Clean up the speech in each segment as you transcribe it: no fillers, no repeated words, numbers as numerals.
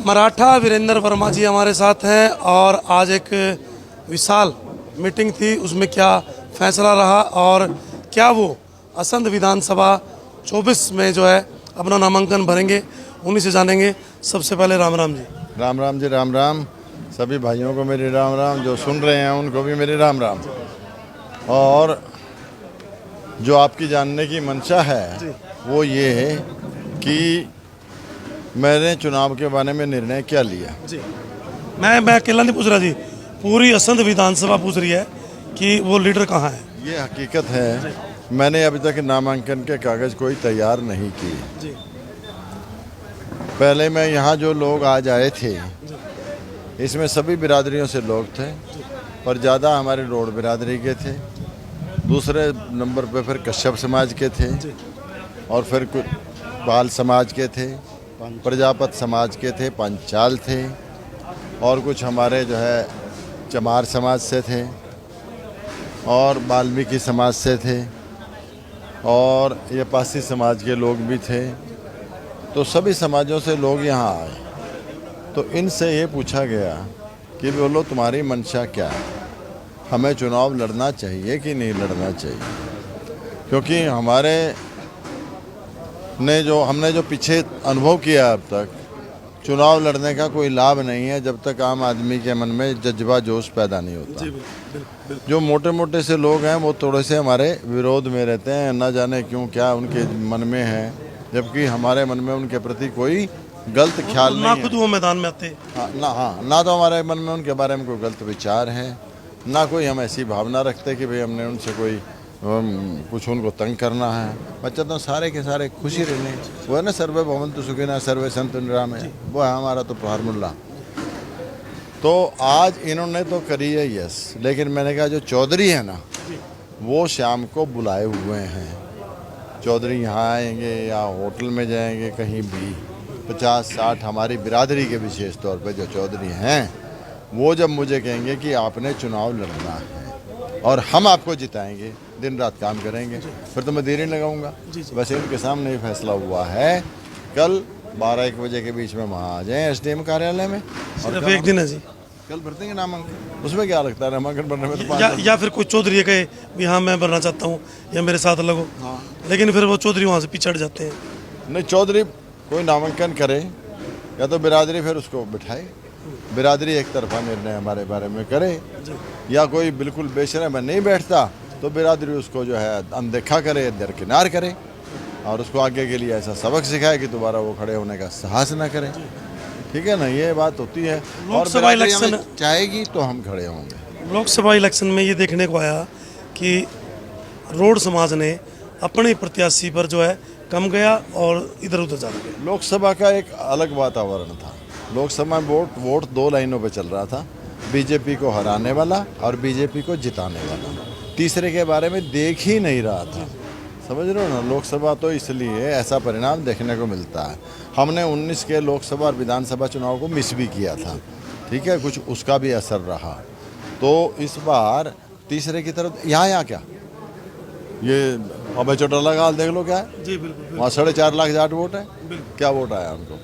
मराठा वीरेंद्र वर्मा जी हमारे साथ हैं और आज एक विशाल मीटिंग थी, उसमें क्या फैसला रहा और क्या वो असंध विधानसभा 24 में जो है अपना नामांकन भरेंगे, उन्हीं से जानेंगे। सबसे पहले राम राम जी। राम राम जी, राम राम। सभी भाइयों को मेरी राम राम, जो सुन रहे हैं उनको भी मेरी राम राम। और जो आपकी जानने की मंशा है वो ये है कि मैंने चुनाव के बारे में निर्णय क्या लिया। जी, मैं अकेला नहीं पूछ रहा जी, पूरी असंध विधानसभा पूछ रही है कि वो लीडर कहाँ है। ये हकीकत है, मैंने अभी तक नामांकन के कागज़ कोई तैयार नहीं किए। जी। पहले मैं यहाँ जो लोग आज आए थे इसमें सभी बिरादरियों से लोग थे, पर ज़्यादा हमारे रोड बिरादरी के थे। दूसरे नंबर पे फिर कश्यप समाज के थे और फिर कुछ बाल समाज के थे, प्रजापत समाज के थे, पंचाल थे और कुछ हमारे जो है चमार समाज से थे और वाल्मीकि समाज से थे और ये पासी समाज के लोग भी थे। तो सभी समाजों से लोग यहाँ आए। तो इनसे ये पूछा गया कि बोलो तुम्हारी मंशा क्या है, हमें चुनाव लड़ना चाहिए कि नहीं लड़ना चाहिए। क्योंकि हमने जो पीछे अनुभव किया अब तक, चुनाव लड़ने का कोई लाभ नहीं है जब तक आम आदमी के मन में जज्बा जोश पैदा नहीं होता। जो मोटे मोटे से लोग हैं वो थोड़े से हमारे विरोध में रहते हैं, न जाने क्यों क्या उनके मन में है, जबकि हमारे मन में उनके प्रति कोई गलत ख्याल नहीं है। खुद वो मैदान में आते। ना तो हमारे मन में उनके बारे में कोई गलत विचार है, ना कोई हम ऐसी भावना रखते कि भाई हमने उनसे कोई कुछ उनको तंग करना है। बच्चा तो सारे के सारे खुशी रहने, वो है ना सर्वे भवन्तु सुखिनः सर्वे सन्तु निरामया, वो है हमारा तो फार्मूला। तो आज इन्होंने तो करी है यस, लेकिन मैंने कहा जो चौधरी है ना वो शाम को बुलाए हुए हैं। चौधरी यहाँ आएंगे या होटल में जाएंगे, कहीं भी 50-60 हमारी बिरादरी के विशेष तौर पे जो चौधरी हैं वो जब मुझे कहेंगे कि आपने चुनाव लड़ना है और हम आपको जिताएंगे, दिन रात काम करेंगे, फिर तो मैं देरी लगाऊंगा। वैसे इनके सामने ही फैसला हुआ है, कल 12-1 बजे के बीच में वहाँ आ जाएं एसडीएम कार्यालय में। सिर्फ एक दिन है जी, कल भर देंगे नामांकन। उसमें क्या लगता है नामांकन भरने में तो या फिर कोई चौधरी कहे भी हाँ मैं भरना चाहता हूँ या मेरे साथ लगो, लेकिन फिर वो चौधरी वहाँ से पिछड़ जाते हैं। नहीं, चौधरी कोई नामांकन करे या तो बिरादरी फिर उसको बिठाए, बिरादरी एक तरफा निर्णय हमारे बारे में करे, या कोई बिल्कुल बेशर्म नहीं बैठता तो बिरादरी उसको जो है अनदेखा करे, दरकिनार करे और उसको आगे के लिए ऐसा सबक सिखाए कि दोबारा वो खड़े होने का साहस ना करे। ठीक है ना, ये बात होती है। और लोकसभा इलेक्शन चाहेगी तो हम खड़े होंगे। लोकसभा इलेक्शन में ये देखने को आया कि रोड समाज ने अपने प्रत्याशी पर जो है कम गया और इधर उधर जा गया। लोकसभा का एक अलग वातावरण था। लोकसभा में वोट 2 लाइनों पे चल रहा था, बीजेपी को हराने वाला और बीजेपी को जिताने वाला। तीसरे के बारे में देख ही नहीं रहा था। समझ रहे हो ना, लोकसभा तो इसलिए ऐसा परिणाम देखने को मिलता है। हमने 19 के लोकसभा और विधानसभा चुनाव को मिस भी किया था, ठीक है, कुछ उसका भी असर रहा। तो इस बार तीसरे की तरफ यहाँ क्या ये अभय चौटाला का हाल देख लो क्या है जी। बिल्कुल, वहाँ 4.5 लाख जाट वोट है। क्या वोट आया उनको,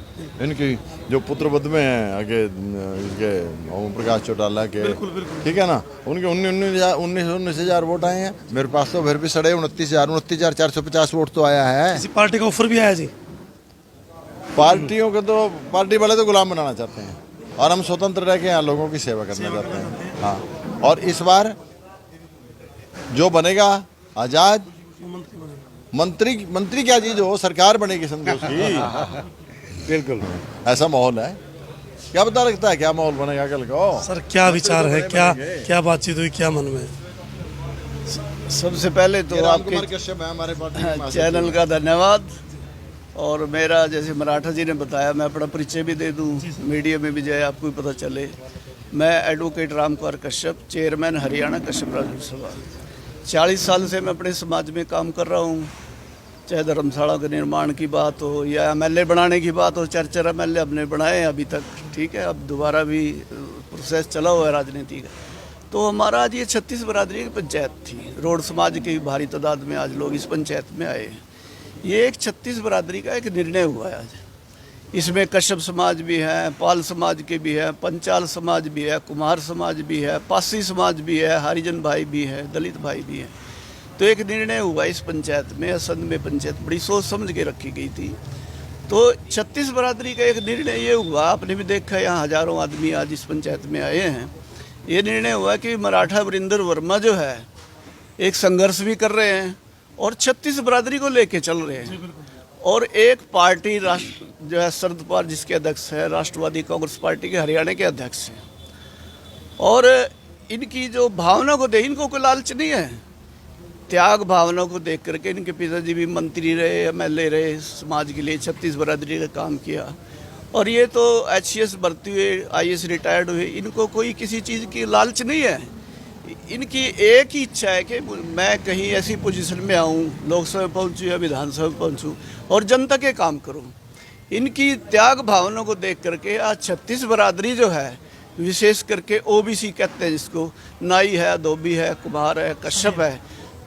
इनकी जो पुत्र वध में है आगे इनके ओम प्रकाश चौटाला के, ठीक है ना, उनके 19,000 वोट आए हैं। मेरे पास तो फिर भी 29,450 वोट तो आया है। किसी पार्टी का ऑफर भी आया जी। पार्टियों के तो पार्टी वाले तो गुलाम बनाना चाहते हैं और हम स्वतंत्र रह के यहाँ लोगों की सेवा करना चाहते हैं। हाँ, और इस बार जो बनेगा आजाद मंत्री क्या चीज हो, सरकार बनेगी समझो उसकी। बिल्कुल ऐसा माहौल है। क्या पता लगता है क्या माहौल बनेगा कल को। सर क्या विचार है, क्या बातचीत हुई, क्या मन में? सबसे पहले तो आपके हमारे पार्टी चैनल का धन्यवाद। और मेरा जैसे मराठा जी ने बताया, मैं अपना परिचय भी दे दूं, मीडिया में भी जाए आपको भी पता चले। मैं एडवोकेट राम कुमार कश्यप, चेयरमैन हरियाणा कश्यप राजपूत सभा। 40 साल से मैं अपने समाज में काम कर रहा हूँ, चाहे धर्मशाला के निर्माण की बात हो या एमएलए बनाने की बात हो। 4 एमएलए हमने बनाए हैं अभी तक, ठीक है, अब दोबारा भी प्रोसेस चला हुआ है राजनीति का। तो हमारा आज ये 36 बिरादरी की पंचायत थी। रोड समाज की भारी तादाद में आज लोग इस पंचायत में आए। ये एक 36 बिरादरी का एक निर्णय हुआ है आज इसमें कश्यप समाज भी है, पाल समाज के भी है, पंचाल समाज भी है, कुमार समाज भी है, पासी समाज भी है, हरिजन भाई भी है, दलित भाई भी है। तो एक निर्णय हुआ इस पंचायत में, असंध में पंचायत बड़ी सोच समझ के रखी गई थी। तो 36 बरादरी का एक निर्णय ये हुआ, आपने भी देखा यहाँ हजारों आदमी आज इस पंचायत में आए हैं। ये निर्णय हुआ कि मराठा वीरेंद्र वर्मा जो है एक संघर्ष भी कर रहे हैं और 36 बरादरी को लेके चल रहे हैं। और एक पार्टी राष्ट्र जो है शरद पवार जिसके अध्यक्ष है, राष्ट्रवादी कांग्रेस पार्टी के हरियाणा के अध्यक्ष हैं। और इनकी जो भावना को देख, इनको कोई लालच नहीं है, त्याग भावना को देख करके इनके पिताजी भी मंत्री रहे, एमएलए रहे, समाज के लिए 36 बरादरी का काम किया। और ये तो एचसीएस भर्ती हुए, आईएएस रिटायर्ड हुए, इनको कोई किसी चीज़ की लालच नहीं है। इनकी एक ही इच्छा है कि मैं कहीं ऐसी पोजीशन में आऊँ, लोकसभा में पहुँचूँ या विधानसभा में पहुँचूँ और जनता के काम करूँ। इनकी त्याग भावना को देख करके आज 36 बरादरी जो है, विशेष करके ओबीसी कहते हैं जिसको, नाई है, धोबी है, कुम्हार है, कश्यप है,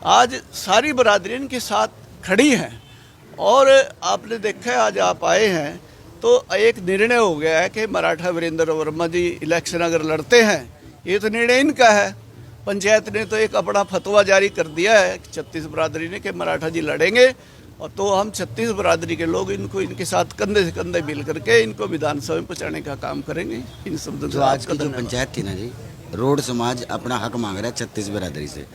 आज सारी बरादरी इनके साथ खड़ी है। और आपने देखा है आज आप आए हैं तो एक निर्णय हो गया है कि मराठा वीरेंद्र वर्मा जी इलेक्शन अगर लड़ते हैं, ये तो निर्णय इनका है। पंचायत ने तो एक अपना फतवा जारी कर दिया है 36 बरादरी ने कि मराठा जी लड़ेंगे, और तो हम 36 बरादरी के लोग इनको इनके साथ कंधे से कंधे मिल करके इनको विधानसभा में पहुँचाने का काम करेंगे। इन शब्दों जो आज की जो पंचायत थी ना जी, रोड समाज अपना हक मांग रहा है 36 बरादरी से।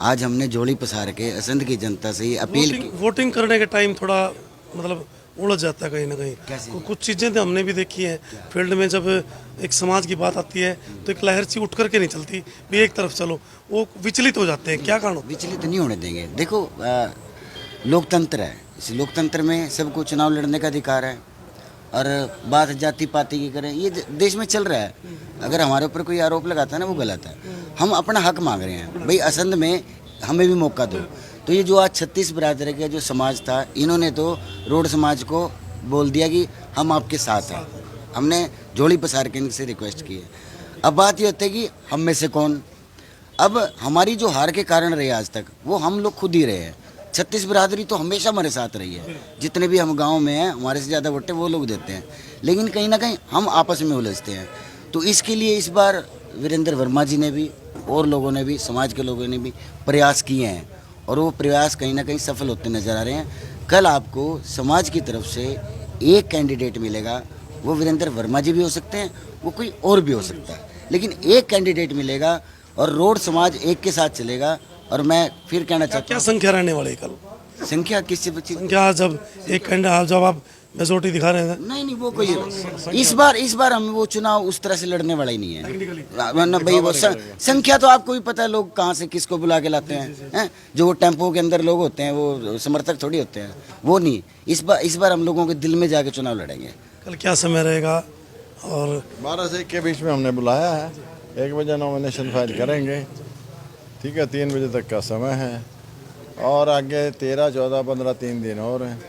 आज हमने जोड़ी पसार के असंध की जनता से ये अपील की। वोटिंग करने के टाइम थोड़ा मतलब उलझ जाता है कहीं ना कहीं। कुछ चीज़ें तो हमने भी देखी हैं फील्ड में, जब एक समाज की बात आती है तो एक लहर सी उठ करके नहीं चलती, भी एक तरफ चलो, वो विचलित हो जाते हैं। क्या कारण होता है? विचलित नहीं होने देंगे। देखो लोकतंत्र है, इस लोकतंत्र में सबको चुनाव लड़ने का अधिकार है। और बात जाति पाति की करें, ये देश में चल रहा है। अगर हमारे ऊपर कोई आरोप लगाता है ना, वो गलत है। हम अपना हक मांग रहे हैं, भाई असंध में हमें भी मौका दो। तो ये जो आज 36 बरादरी का जो समाज था, इन्होंने तो रोड समाज को बोल दिया कि हम आपके साथ हैं। हमने जोड़ी पसार के इनसे रिक्वेस्ट की है। अब बात ये होती है कि हम में से कौन, अब हमारी जो हार के कारण रहे आज तक, वो हम लोग खुद ही रहे हैं। 36 बरादरी तो हमेशा हमारे साथ रही है। जितने भी हम गांव में हैं, हमारे से ज़्यादा वोटें वो लोग देते हैं, लेकिन कहीं ना कहीं हम आपस में उलझते हैं। तो इसके लिए इस बार वीरेंद्र वर्मा जी ने भी और लोगों ने भी, समाज के लोगों ने भी प्रयास किए हैं, और वो प्रयास कहीं ना कहीं सफल होते नज़र आ रहे हैं। कल आपको समाज की तरफ से एक कैंडिडेट मिलेगा, वो वीरेंद्र वर्मा जी भी हो सकते हैं, वो कोई और भी हो सकता है, लेकिन एक कैंडिडेट मिलेगा और रोड समाज एक के साथ चलेगा। और मैं फिर कहना चाहता क्या हूँ, संख्या रहने वाली है कल? संख्या किससे बची? संख्या जब एक कैंडिडेट, जब आप मेजोरिटी दिखा रहे हैं, नहीं वो कोई इस बार हम वो चुनाव उस तरह से लड़ने वाला ही नहीं है। वरना भाई वो संख्या तो आपको भी पता है, लोग कहाँ से किसको बुला के लाते हैं। जो वो टेम्पो के अंदर लोग होते हैं वो समर्थक थोड़ी होते हैं, वो नहीं। इस बार हम लोगों के दिल में जाके चुनाव लड़ेंगे। कल क्या समय रहेगा? और 12 से 1 के बीच में हमने बुलाया है। 1 बजे नॉमिनेशन फाइल करेंगे, ठीक है। 3 बजे तक का समय है, और आगे 13, 14, 15 3 दिन और हैं।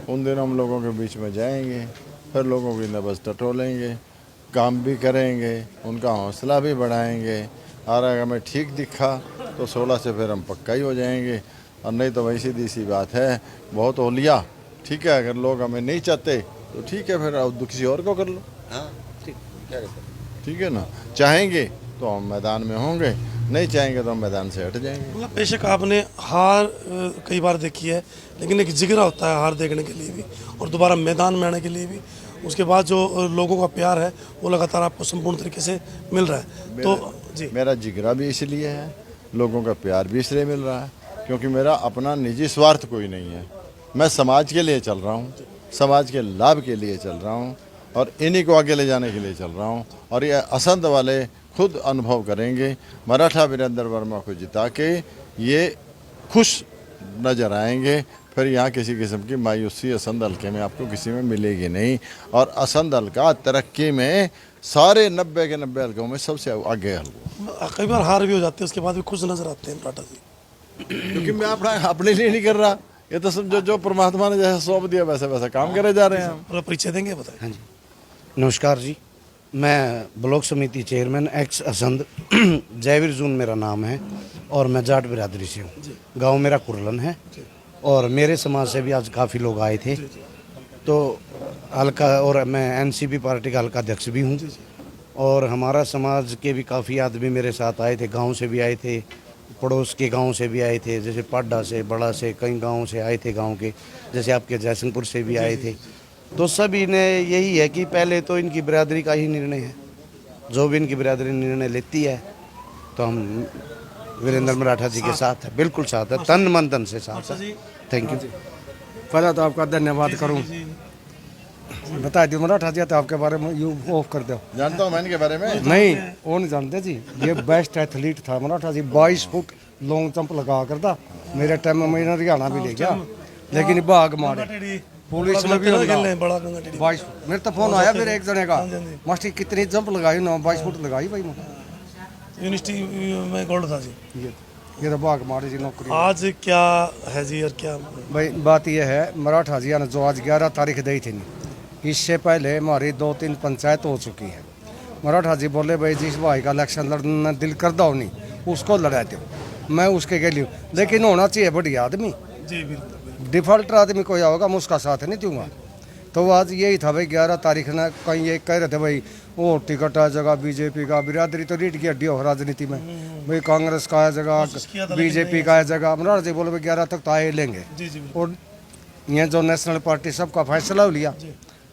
उन दिनों हम लोगों के बीच में जाएंगे, फिर लोगों की नब्ज़ टटोलेंगे, काम भी करेंगे, उनका हौसला भी बढ़ाएंगे। और अगर हमें ठीक दिखा तो 16 से फिर हम पक्का ही हो जाएंगे, और नहीं तो वही सीधी सी बात है, बहुत ओलिया, ठीक है। अगर लोग हमें नहीं चाहते तो ठीक है, फिर अब किसी और को कर लो, ठीक है ना। चाहेंगे तो हम मैदान में होंगे, नहीं चाहेंगे तो हम मैदान से हट जाएंगे। मतलब बेशक आपने हार कई बार देखी है, लेकिन एक जिगरा होता है हार देखने के लिए भी और दोबारा मैदान में आने के लिए भी। उसके बाद जो लोगों का प्यार है वो लगातार आपको संपूर्ण तरीके से मिल रहा है। तो जी, मेरा जिगरा भी इसलिए है, लोगों का प्यार भी इसलिए मिल रहा है क्योंकि मेरा अपना निजी स्वार्थ कोई नहीं है। मैं समाज के लिए चल रहा हूँ, समाज के लाभ के लिए चल रहा हूँ, और इन्हीं को आगे ले जाने के लिए चल रहा हूँ। और ये असंध वाले खुद अनुभव करेंगे, मराठा वीरेंद्र वर्मा को जिता के ये खुश नज़र आएंगे। फिर यहाँ किसी किस्म की मायूसी असंध हल्के में आपको किसी में मिलेगी नहीं। और असंध हल्का तरक्की में सारे 90 के 90 हल्कों में सबसे आगे हल्का। कई बार हार भी हो जाती है, उसके बाद भी खुश नजर आते हैं मराठा जी। क्योंकि मैं अपने लिए नहीं कर रहा, ये तो समझो जो परमात्मा ने जैसा सौंप दिया वैसे वैसा काम करे जा रहे हैं हम। और परिचय देंगे, बताएं। हाँ जी, नमस्कार जी, मैं ब्लॉक समिति चेयरमैन एक्स असंध जयवीर जून मेरा नाम है, और मैं जाट बिरादरी से हूँ। गांव मेरा कुरलन है, और मेरे समाज से भी आज काफ़ी लोग आए थे। तो हल्का, और मैं एनसीपी पार्टी का हल्का अध्यक्ष भी हूँ। और हमारा समाज के भी काफ़ी आदमी मेरे साथ आए थे, गांव से भी आए थे, पड़ोस के गांव से भी आए थे, जैसे पाड्डा से, बड़ा से, कई गांव से आए थे गांव के, जैसे आपके जयसिंहपुर से भी आए थे। तो सभी ने यही है कि पहले तो इनकी बिरादरी का ही निर्णय है, जो भी इनकी बिरादरी निर्णय लेती है तो हम वीरेंद्र मराठा जी के साथ है, बिल्कुल साथ है, तन मन धन से साथ है। Thank you. पहले तो आपका धन्यवाद करूं। बता दियो मराठा जी, तो आपके बारे में यू ऑफ कर दो। जानता हूँ मैं इनके बारे में। नहीं, वो नहीं जानते जी। ये बेस्ट एथलीट था मराठा जी, 22 फुट लॉन्ग जंप लगा कर था। मेरे टाइम में मैंने हरियाणा भी ले गया, लेकिन भाग मारे पुलिस में भी बड़ा 22 फुट। मेरे तो फोन आया फिर एक जने का, मास्टर कितनी जंप लगाई ना, 22 फुट लगाई भाई। यूनिवर्सिटी में गोल्ड था जी। ये तो भाग मारे जी नौकरी। आज क्या है जी, और क्या भाई बात यह है, मराठा जी ने जो आज 11 तारीख दी थी, इससे पहले हमारी 2-3 पंचायत हो चुकी है। मराठा जी बोले भाई जिस भाई का इलेक्शन लड़ना दिल कर दो नहीं, उसको लड़ा दो, मैं उसके के लिए, लेकिन होना चाहिए बढ़िया आदमी। जी बिल्कुल। डिफॉल्टर आदमी कोई होगा, मैं उसका साथ नहीं दूंगा। तो आज यही था भाई, 11 तारीख ने कहीं ये कह रहे थे भाई वो टिकट आ जगह बीजेपी का, बिरादरी तो रीढ़ की हड्डी हो राजनीति में भाई, कांग्रेस का आ जगह, बीजेपी का आ जगह। मराठा जी बोले भाई 11 तक तो आए लेंगे। और ये जो नेशनल पार्टी सबका फैसला हो लिया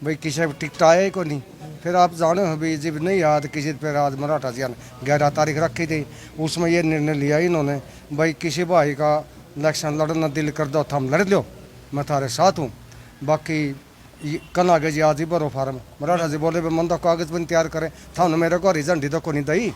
भाई, किसी टिकट आए को नहीं। फिर आप जाने हो भाई, जब नहीं याद किसी पर आज मराठा जी ने 11 तारीख रखी थी, उसमें ये निर्णय लिया इन्होंने भाई किसी भाई का इलेक्शन लड़ना दिल कर दो तो हम लड़ लो, मैं थारे साथ हूँ। बाकी कल आगे जी आज ही भरो फार्म। मराठा जी बोले मन तो कागज बन तैयार करें, था मेरे को हरी झंडी तो को नहीं दी,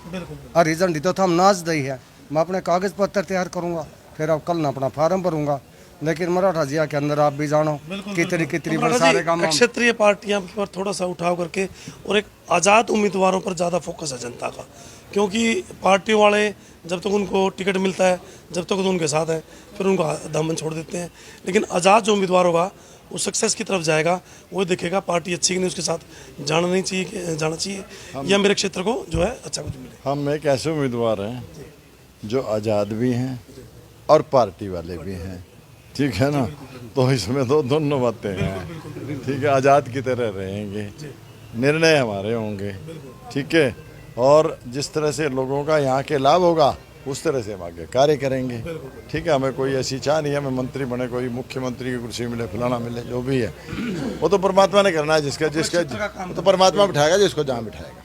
हरी झंडी तो हम नाच दी है, मैं अपने कागज पत्र तैयार करूँगा, फिर अब कल ना अपना फार्म भरूंगा। लेकिन मराठा जी के अंदर आप भी जानो कितनी सारे काम। क्षेत्रीय पार्टियां के ऊपर थोड़ा सा उठाव करके और एक आज़ाद उम्मीदवारों पर ज़्यादा फोकस है जनता का, क्योंकि पार्टी वाले जब तक उनको टिकट मिलता है, जब तक तो उनके साथ है, फिर उनको दामन छोड़ देते हैं। लेकिन आज़ाद जो उम्मीदवार होगा वो सक्सेस की तरफ जाएगा, वो देखेगा पार्टी अच्छी कि नहीं, उसके साथ जाना चाहिए या मेरे क्षेत्र को जो है अच्छा कुछ मिले। हम एक ऐसे उम्मीदवार हैं जो आज़ाद भी हैं और पार्टी वाले भी हैं, ठीक है ना। तो इसमें तो दोनों बातें हैं, ठीक है। आज़ाद की तरह रहेंगे, निर्णय हमारे होंगे, ठीक है। और जिस तरह से लोगों का यहाँ के लाभ होगा उस तरह से हम आगे कार्य करेंगे, ठीक है। हमें कोई ऐसी चाह नहीं है हमें मंत्री बने, कोई मुख्यमंत्री की कुर्सी मिले, फलाना मिले, जो भी है वो तो परमात्मा ने करना है, जिसका तो परमात्मा बिठाएगा जिसको जहाँ बिठाएगा,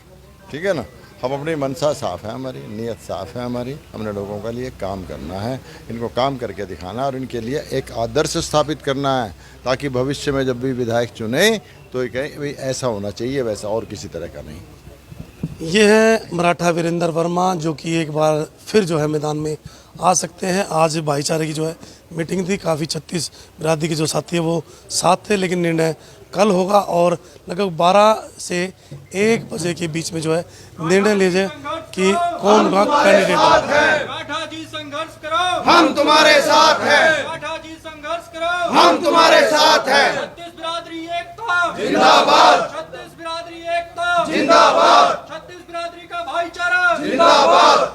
ठीक है ना। हम अपनी मनसा साफ़ है, हमारी नीयत साफ़ है, हमारी हमने लोगों के लिए काम करना है, इनको काम करके दिखाना और इनके लिए एक आदर्श स्थापित करना है, ताकि भविष्य में जब भी विधायक चुने तो ये कहें भाई ऐसा होना चाहिए, वैसा और किसी तरह का नहीं। ये है मराठा वीरेंद्र वर्मा, जो कि एक बार फिर जो है मैदान में आ सकते हैं। आज भाईचारे की जो है मीटिंग थी, काफ़ी 36 बिरादरी के जो साथी है वो साथ थे, लेकिन निर्णय कल होगा और लगभग 12 से 1 बजे के बीच में जो है निर्णय लीजिए कि कौन कैंडिडेट है। मराठा जी संघर्ष करो, हम तुम्हारे साथ हैं। मराठा जी संघर्ष करो, हम तुम्हारे साथ हैं। 36 बिरादरी एकता जिंदाबाद, 36 बिरादरी एकता जिंदाबाद, 36 बिरादरी का भाईचारा जिंदाबाद।